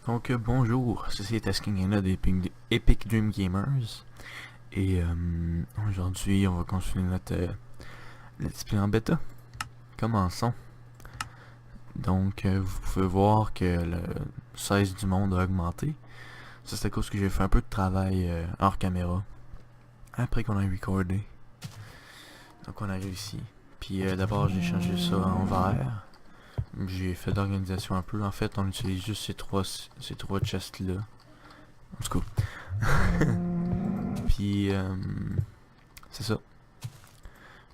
Donc bonjour, ceci est Taskingana des Epic Dream Gamers. Et aujourd'hui on va continuer notre let's play en bêta. Commençons. Donc vous pouvez voir que le size du monde a augmenté. Ça c'est à cause que j'ai fait un peu de travail hors caméra. Après qu'on a recordé. Donc on a réussi. Puis d'abord j'ai changé ça en vert. J'ai fait d'organisation un peu. En fait on utilise juste ces trois chests là. En tout cas. Puis c'est ça.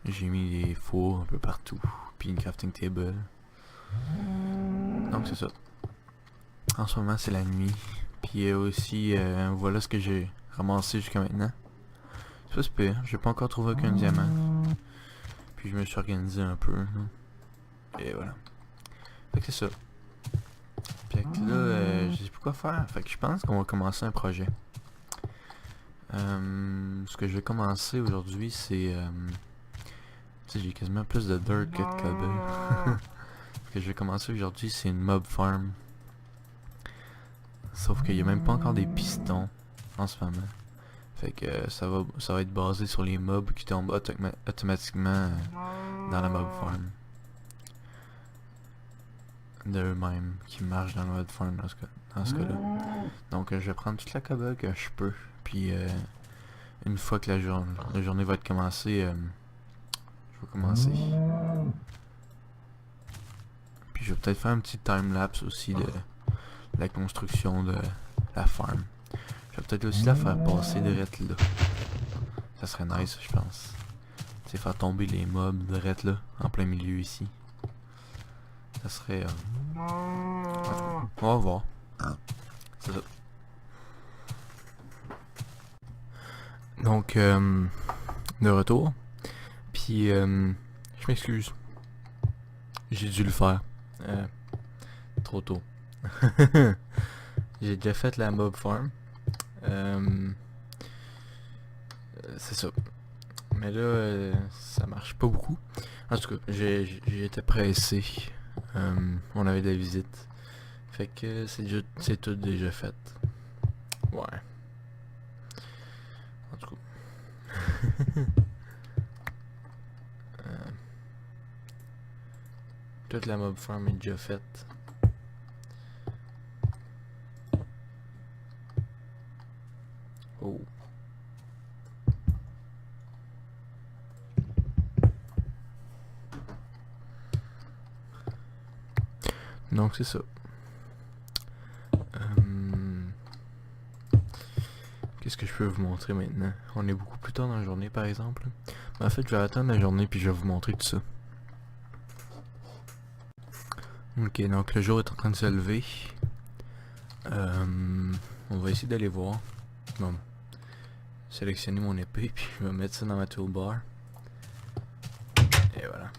J'ai mis des fours un peu partout. Puis une crafting table. Donc c'est ça. En ce moment c'est la nuit. Puis aussi voilà ce que j'ai ramassé jusqu'à maintenant. C'est pas super. J'ai pas encore trouvé aucun diamant. Puis je me suis organisé un peu. Et voilà. Fait que c'est ça. Puis là, je sais plus quoi faire. Fait que je pense qu'on va commencer un projet. Ce que je vais commencer aujourd'hui, c'est... tu sais, j'ai quasiment plus de dirt que de cobble. Ce que je vais commencer aujourd'hui, c'est une mob farm. Sauf qu'il n'y a même pas encore des pistons en ce moment. Fait que ça va être basé sur les mobs qui tombent automatiquement dans la mob farm. D'eux-mêmes, qui marchent dans la mob farm dans ce cas-là. Donc je vais prendre toute la cobble que je peux. Puis une fois que la journée va être commencée, je vais commencer. Puis je vais peut-être faire un petit time-lapse aussi de la construction de la farm. Je vais peut-être aussi la faire passer direct là. Ça serait nice, je pense. C'est faire tomber les mobs direct là, en plein milieu ici. Ça serait... on va voir. C'est ça. Donc, de retour. Puis, je m'excuse. J'ai dû le faire. Trop tôt. J'ai déjà fait la mob farm. C'est ça. Mais là, ça marche pas beaucoup. En tout cas, j'ai été pressé. On avait de la visite. Fait que c'est tout déjà fait. Ouais. En tout cas. Toute la mob farm est déjà faite. Oh. Donc c'est ça. Qu'est-ce que je peux vous montrer maintenant? On est beaucoup plus tard dans la journée par exemple. Mais en fait je vais attendre la journée puis je vais vous montrer tout ça. Ok, donc le jour est en train de se lever. On va essayer d'aller voir. Bon. Sélectionner mon épée puis je vais mettre ça dans ma toolbar. Et voilà.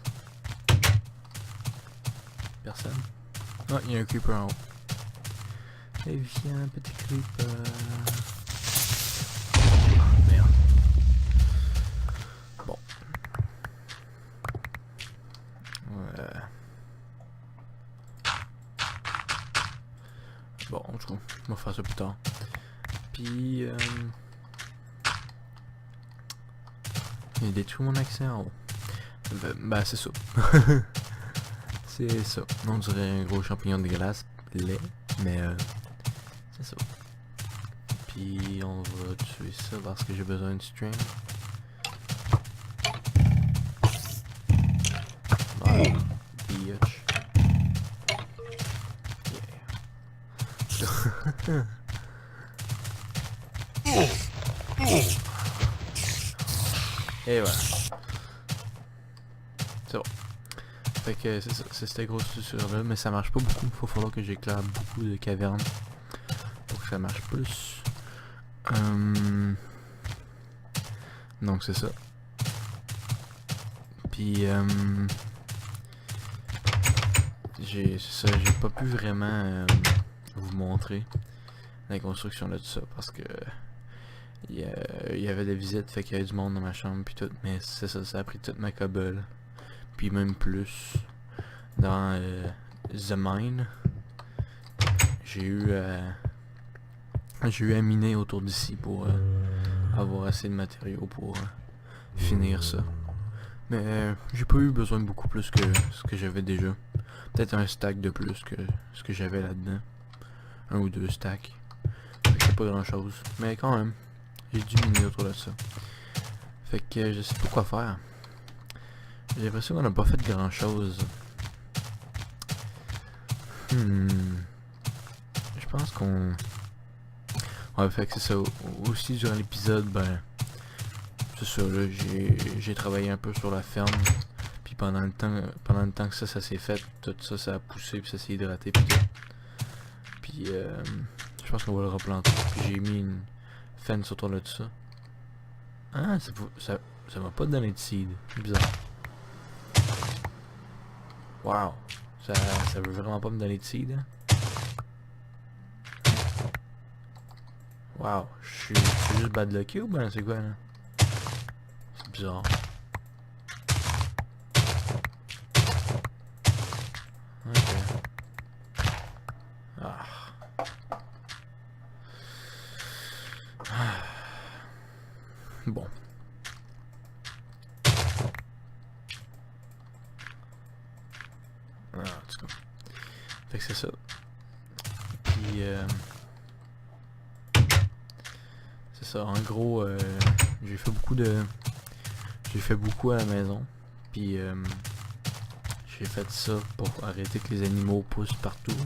Personne? Ah, il y a un creeper en haut. Et viens, petit creeper. Ah, merde. Bon. Bon, en tout cas, on va faire ça plus tard. Puis, il a détruit mon accès en haut. Bah, c'est ça. C'est ça. On dirait un gros champignon de glace. Lait. Mais, c'est ça. Puis, on va tuer ça parce que j'ai besoin de string. Ah, bitch. Yeah. Et voilà. C'est bon. Fait que c'est ça, c'est cette grosse structure là, mais ça marche pas beaucoup. Il va falloir que j'éclaire beaucoup de cavernes pour que ça marche plus. Donc c'est ça. Puis j'ai pas pu vraiment vous montrer la construction de tout ça parce que il y avait des visites, fait qu'il y avait du monde dans ma chambre puis tout, mais c'est ça, ça a pris toute ma cobble. Puis même plus dans The Mine. j'ai eu à miner autour d'ici pour avoir assez de matériaux pour finir ça. Mais j'ai pas eu besoin de beaucoup plus que ce que j'avais déjà. Peut-être un stack de plus que ce que j'avais là-dedans. 1 ou 2 stacks. C'est pas grand chose. Mais quand même, j'ai dû miner autour de ça. Fait que je sais pas quoi faire. J'ai l'impression qu'on n'a pas fait grand chose. Je pense qu'on... Ouais, fait que c'est ça. Aussi durant l'épisode, ben... C'est ça, là, j'ai travaillé un peu sur la ferme. Puis pendant le temps que ça s'est fait, tout ça, ça a poussé, puis ça s'est hydraté, puis tout. Puis je pense qu'on va le replanter. Puis j'ai mis une fence autour de tout ça. Ah, ça m'a pas donné de seed. C'est bizarre. Wow. Ça veut vraiment pas me donner de seed, hein? Wow. Je suis juste bad lucky ou ben c'est quoi, là? C'est bizarre. Ok. Ah. Bon. Ah, en tout cas. Fait que c'est ça. Puis c'est ça. En gros, j'ai fait beaucoup à la maison. Puis j'ai fait ça pour arrêter que les animaux poussent partout.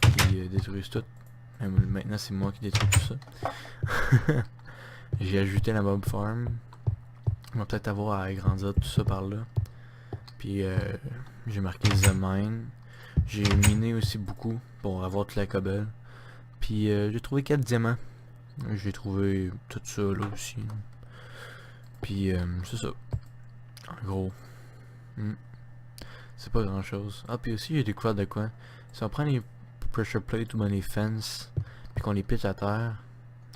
Puis détruisent tout. Maintenant c'est moi qui détruis tout ça. J'ai ajouté la mob farm. On va peut-être avoir à agrandir tout ça par là. Puis j'ai marqué The Mine. J'ai miné aussi beaucoup pour avoir toute la cobble. Puis j'ai trouvé 4 diamants. J'ai trouvé tout ça là aussi. Puis c'est ça. En gros. C'est pas grand chose. Ah, puis aussi j'ai découvert de quoi. Si on prend les pressure plates ou bien les fences, puis qu'on les pitch à terre.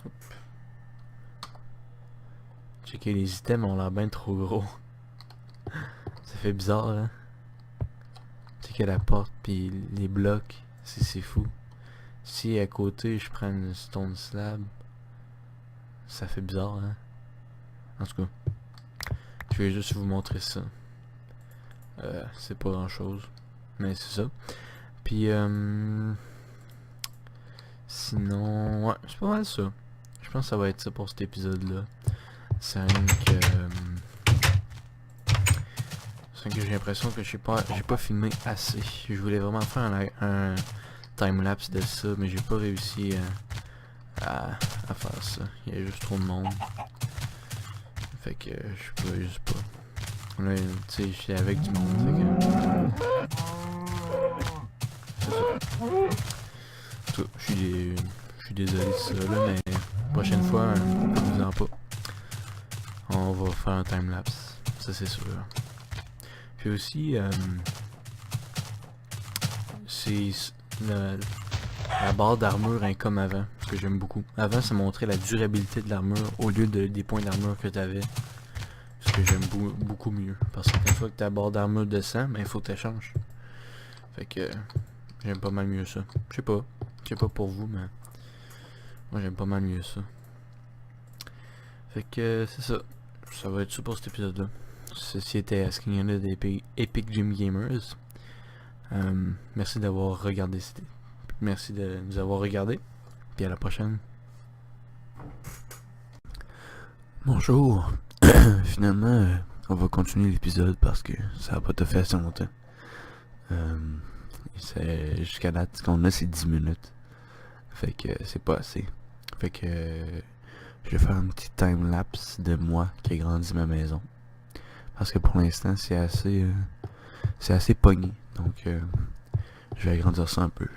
Hop. Checker, les items ont l'air bien trop gros. Ça fait bizarre, hein. Checker la porte, puis les blocs, c'est fou. Si à côté je prends une stone slab, ça fait bizarre, hein. En tout cas, je vais juste vous montrer ça. C'est pas grand chose, mais c'est ça. Puis sinon, ouais, c'est pas mal ça. Je pense que ça va être ça pour cet épisode-là. C'est que j'ai l'impression que j'ai pas filmé assez. Je voulais vraiment faire un time-lapse de ça, mais j'ai pas réussi à faire ça. Il y a juste trop de monde. Fait que je peux juste pas. Là, tu sais, je suis avec du monde, fait que... C'est ça. Tout, je suis désolé de ça, là, mais prochaine fois, ne vous en pas. On va faire un time-lapse, ça c'est sûr. Puis aussi, c'est la barre d'armure est comme avant, ce que j'aime beaucoup. Avant, ça montrait la durabilité de l'armure au lieu des points d'armure que tu avais. Ce que j'aime beaucoup mieux. Parce que une fois que ta barre d'armure descend, ben il faut que tu changes. Fait que j'aime pas mal mieux ça. Je sais pas pour vous, mais moi j'aime pas mal mieux ça. Fait que c'est ça. Ça va être ça pour cet épisode-là. Ceci était Asking Anna des Epic Dream Gamers. Merci d'avoir regardé. Merci de nous avoir regardé. Puis à la prochaine. Bonjour. Finalement, on va continuer l'épisode parce que ça va pas te faire assez longtemps. Jusqu'à date, ce qu'on a, c'est 10 minutes. Fait que c'est pas assez. Fait que je vais faire un petit time-lapse de moi qui ai grandi ma maison. Parce que pour l'instant, c'est assez pogné. Donc, je vais agrandir ça un peu.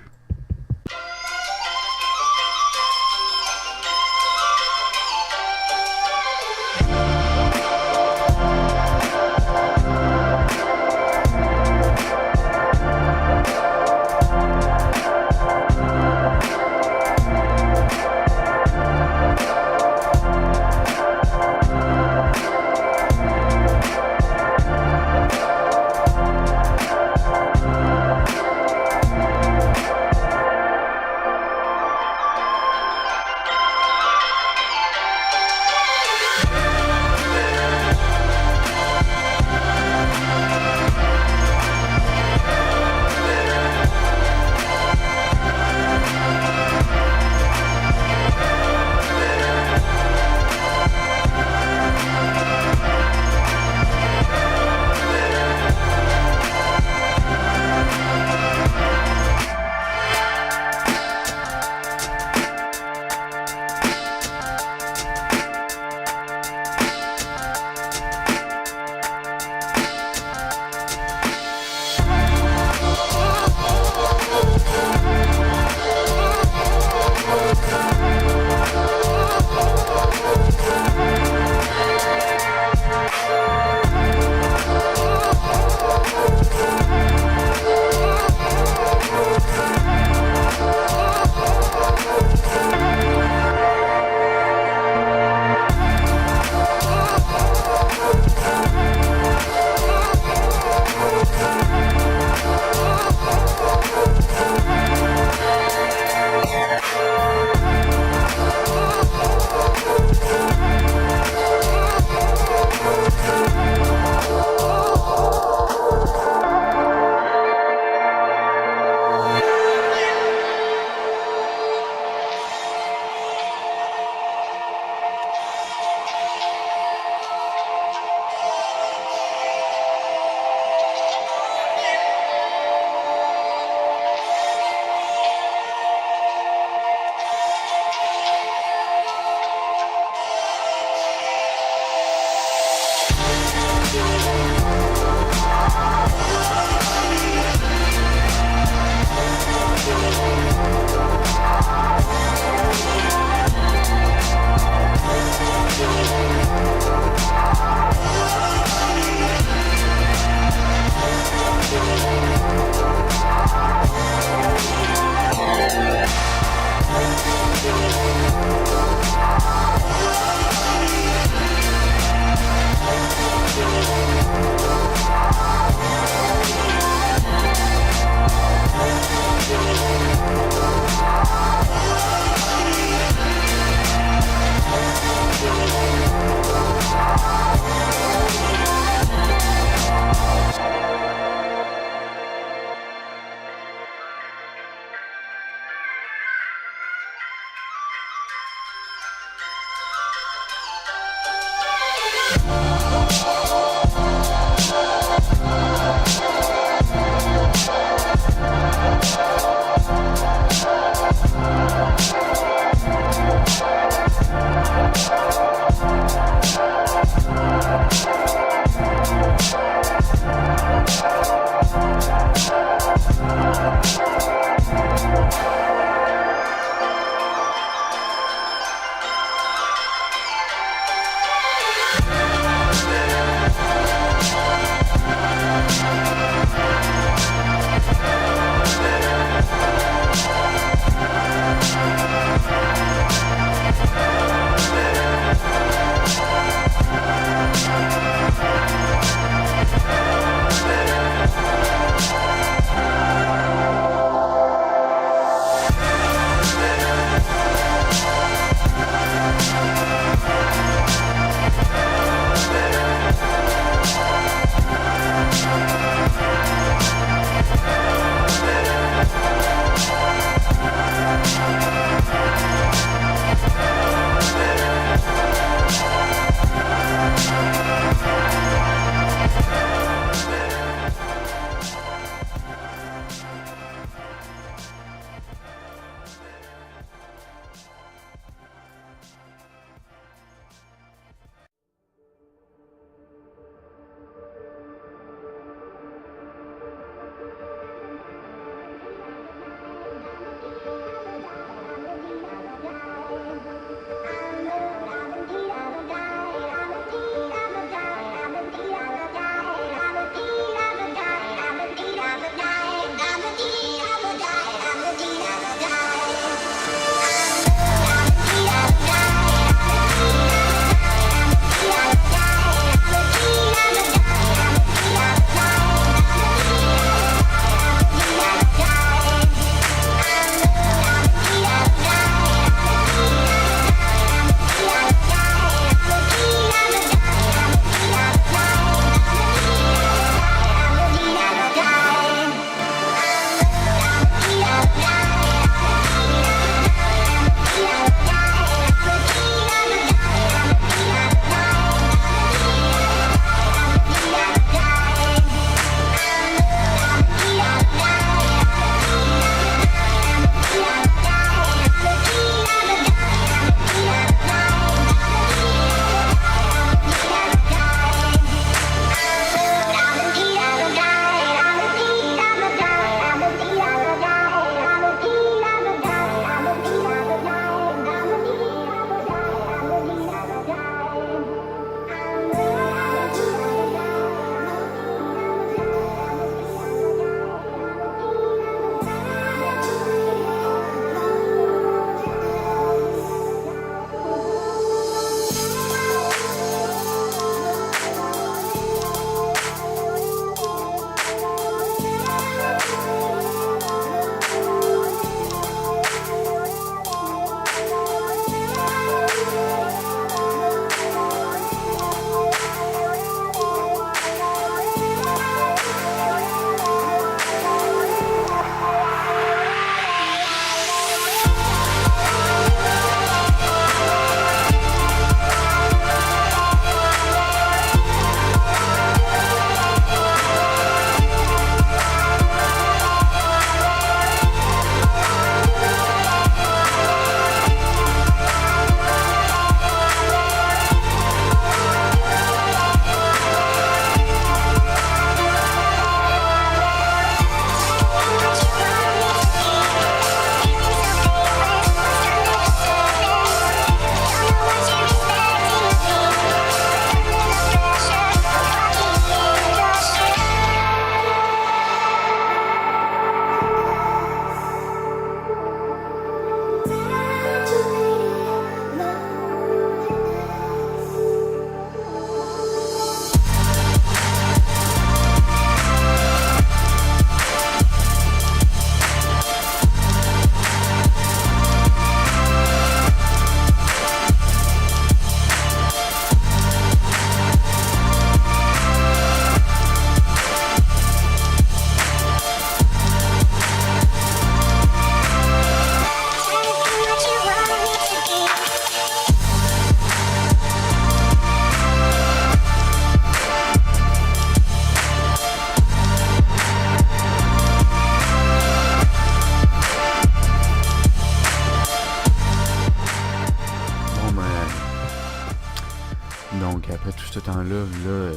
Donc après tout ce temps-là,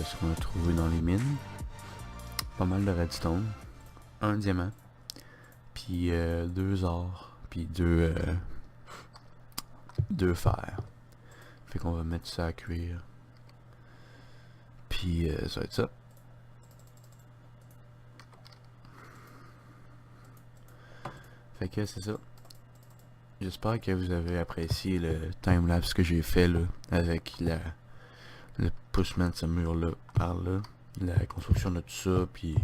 ce qu'on a trouvé dans les mines, pas mal de redstone, un diamant, puis 2 or, puis deux fer. Fait qu'on va mettre ça à cuire. Puis ça va être ça. Fait que c'est ça. J'espère que vous avez apprécié le timelapse que j'ai fait là, avec le poussement de ce mur là par là, la construction de tout ça, puis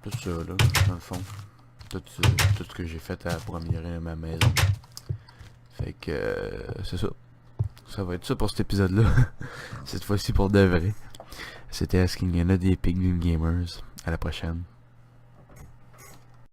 tout ça là, dans le fond. Tout ce que j'ai fait pour améliorer ma maison. Fait que c'est ça. Ça va être ça pour cet épisode là. Cette fois-ci pour de vrai. C'était Asking Yana des Epic Dream Gamers. À la prochaine.